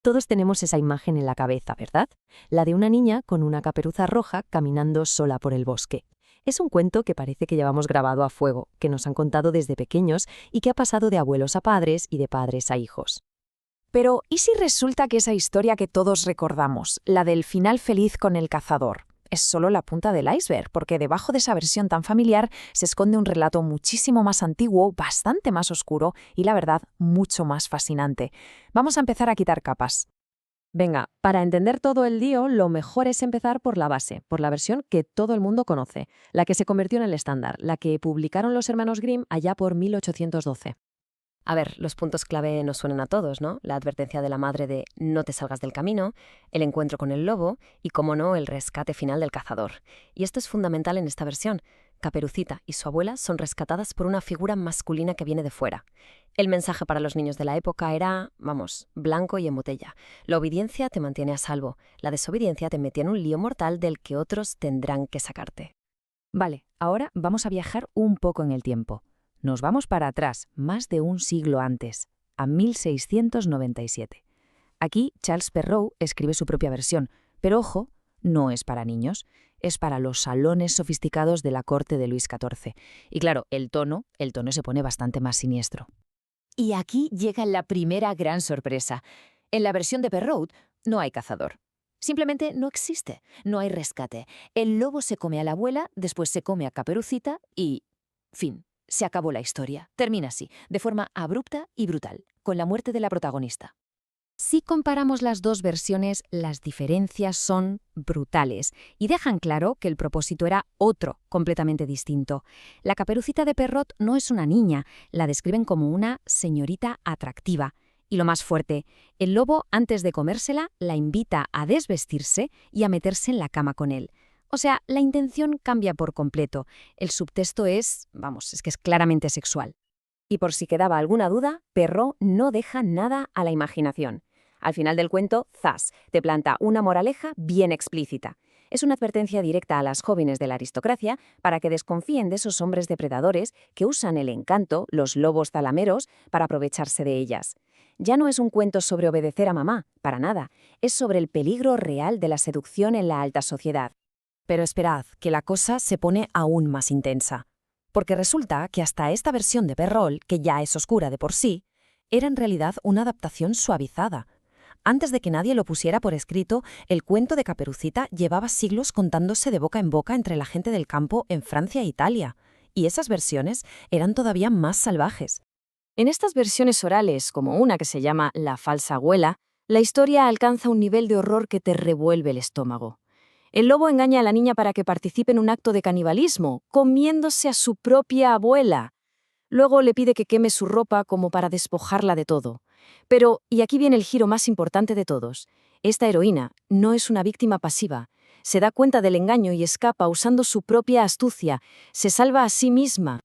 Todos tenemos esa imagen en la cabeza, ¿verdad? La de una niña con una caperuza roja caminando sola por el bosque. Es un cuento que parece que llevamos grabado a fuego, que nos han contado desde pequeños y que ha pasado de abuelos a padres y de padres a hijos. Pero, ¿y si resulta que esa historia que todos recordamos, la del final feliz con el cazador, es solo la punta del iceberg? Porque debajo de esa versión tan familiar se esconde un relato muchísimo más antiguo, bastante más oscuro y, la verdad, mucho más fascinante. Vamos a empezar a quitar capas. Venga, para entender todo el lío, lo mejor es empezar por la base, por la versión que todo el mundo conoce, la que se convirtió en el estándar, la que publicaron los hermanos Grimm allá por 1812. A ver, los puntos clave nos suenan a todos, ¿no? La advertencia de la madre de no te salgas del camino, el encuentro con el lobo y, como no, el rescate final del cazador. Y esto es fundamental en esta versión. Caperucita y su abuela son rescatadas por una figura masculina que viene de fuera. El mensaje para los niños de la época era, vamos, blanco y en botella. La obediencia te mantiene a salvo, la desobediencia te mete en un lío mortal del que otros tendrán que sacarte. Vale, ahora vamos a viajar un poco en el tiempo. Nos vamos para atrás, más de un siglo antes, a 1697. Aquí Charles Perrault escribe su propia versión, pero ojo, no es para niños, es para los salones sofisticados de la corte de Luis XIV. Y claro, el tono se pone bastante más siniestro. Y aquí llega la primera gran sorpresa. En la versión de Perrault no hay cazador. Simplemente no existe, no hay rescate. El lobo se come a la abuela, después se come a Caperucita y... fin. Se acabó la historia. Termina así, de forma abrupta y brutal, con la muerte de la protagonista. Si comparamos las dos versiones, las diferencias son brutales y dejan claro que el propósito era otro, completamente distinto. La Caperucita de Perrault no es una niña, la describen como una señorita atractiva. Y lo más fuerte, el lobo, antes de comérsela, la invita a desvestirse y a meterse en la cama con él. O sea, la intención cambia por completo. El subtexto es que es claramente sexual. Y por si quedaba alguna duda, Perrault no deja nada a la imaginación. Al final del cuento, ¡zas!, te planta una moraleja bien explícita. Es una advertencia directa a las jóvenes de la aristocracia para que desconfíen de esos hombres depredadores que usan el encanto, los lobos zalameros, para aprovecharse de ellas. Ya no es un cuento sobre obedecer a mamá, para nada. Es sobre el peligro real de la seducción en la alta sociedad. Pero esperad, que la cosa se pone aún más intensa. Porque resulta que hasta esta versión de Perrault, que ya es oscura de por sí, era en realidad una adaptación suavizada. Antes de que nadie lo pusiera por escrito, el cuento de Caperucita llevaba siglos contándose de boca en boca entre la gente del campo en Francia e Italia. Y esas versiones eran todavía más salvajes. En estas versiones orales, como una que se llama La falsa abuela, la historia alcanza un nivel de horror que te revuelve el estómago. El lobo engaña a la niña para que participe en un acto de canibalismo, comiéndose a su propia abuela. Luego le pide que queme su ropa como para despojarla de todo. Pero, y aquí viene el giro más importante de todos, esta heroína no es una víctima pasiva. Se da cuenta del engaño y escapa usando su propia astucia. Se salva a sí misma.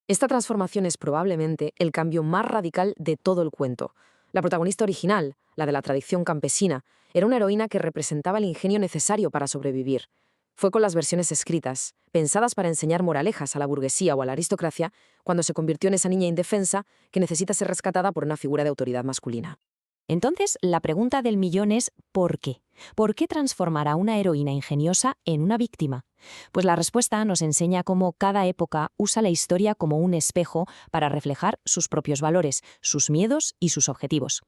Esta transformación es probablemente el cambio más radical de todo el cuento. La protagonista original, la de la tradición campesina, era una heroína que representaba el ingenio necesario para sobrevivir. Fue con las versiones escritas, pensadas para enseñar moralejas a la burguesía o a la aristocracia, cuando se convirtió en esa niña indefensa que necesita ser rescatada por una figura de autoridad masculina. Entonces, la pregunta del millón es ¿por qué? ¿Por qué transformar a una heroína ingeniosa en una víctima? Pues la respuesta nos enseña cómo cada época usa la historia como un espejo para reflejar sus propios valores, sus miedos y sus objetivos.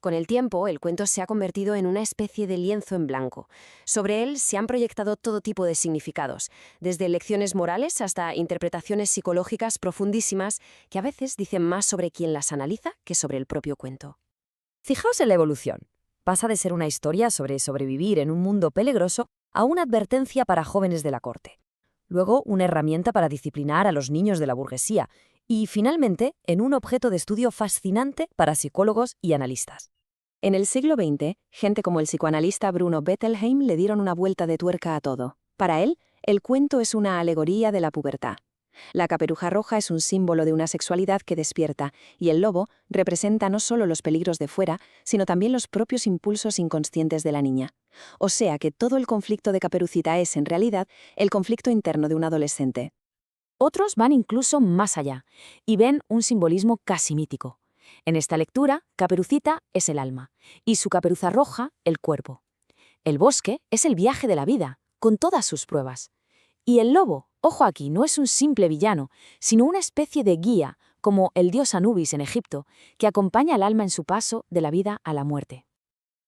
Con el tiempo, el cuento se ha convertido en una especie de lienzo en blanco. Sobre él se han proyectado todo tipo de significados, desde lecciones morales hasta interpretaciones psicológicas profundísimas que a veces dicen más sobre quien las analiza que sobre el propio cuento. Fijaos en la evolución. Pasa de ser una historia sobre sobrevivir en un mundo peligroso a una advertencia para jóvenes de la corte. Luego, una herramienta para disciplinar a los niños de la burguesía. Y, finalmente, en un objeto de estudio fascinante para psicólogos y analistas. En el siglo XX, gente como el psicoanalista Bruno Bettelheim le dieron una vuelta de tuerca a todo. Para él, el cuento es una alegoría de la pubertad. La caperuja roja es un símbolo de una sexualidad que despierta, y el lobo representa no solo los peligros de fuera, sino también los propios impulsos inconscientes de la niña. O sea que todo el conflicto de Caperucita es, en realidad, el conflicto interno de un adolescente. Otros van incluso más allá, y ven un simbolismo casi mítico. En esta lectura, Caperucita es el alma y su caperuza roja el cuerpo. El bosque es el viaje de la vida, con todas sus pruebas. Y el lobo, ojo aquí, no es un simple villano, sino una especie de guía, como el dios Anubis en Egipto, que acompaña al alma en su paso de la vida a la muerte.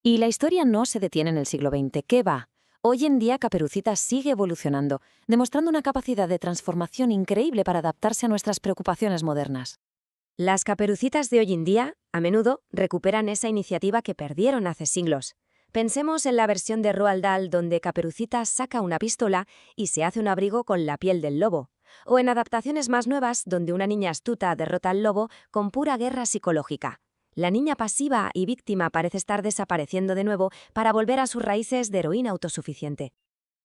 Y la historia no se detiene en el siglo XX, ¿qué va? Hoy en día Caperucita sigue evolucionando, demostrando una capacidad de transformación increíble para adaptarse a nuestras preocupaciones modernas. Las caperucitas de hoy en día, a menudo, recuperan esa iniciativa que perdieron hace siglos. Pensemos en la versión de Roald Dahl donde Caperucita saca una pistola y se hace un abrigo con la piel del lobo, o en adaptaciones más nuevas donde una niña astuta derrota al lobo con pura guerra psicológica. La niña pasiva y víctima parece estar desapareciendo de nuevo para volver a sus raíces de heroína autosuficiente.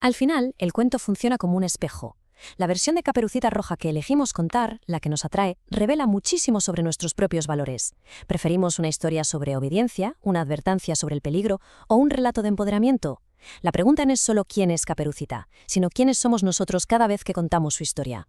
Al final, el cuento funciona como un espejo. La versión de Caperucita Roja que elegimos contar, la que nos atrae, revela muchísimo sobre nuestros propios valores. Preferimos una historia sobre obediencia, una advertencia sobre el peligro o un relato de empoderamiento. La pregunta no es solo quién es Caperucita, sino quiénes somos nosotros cada vez que contamos su historia.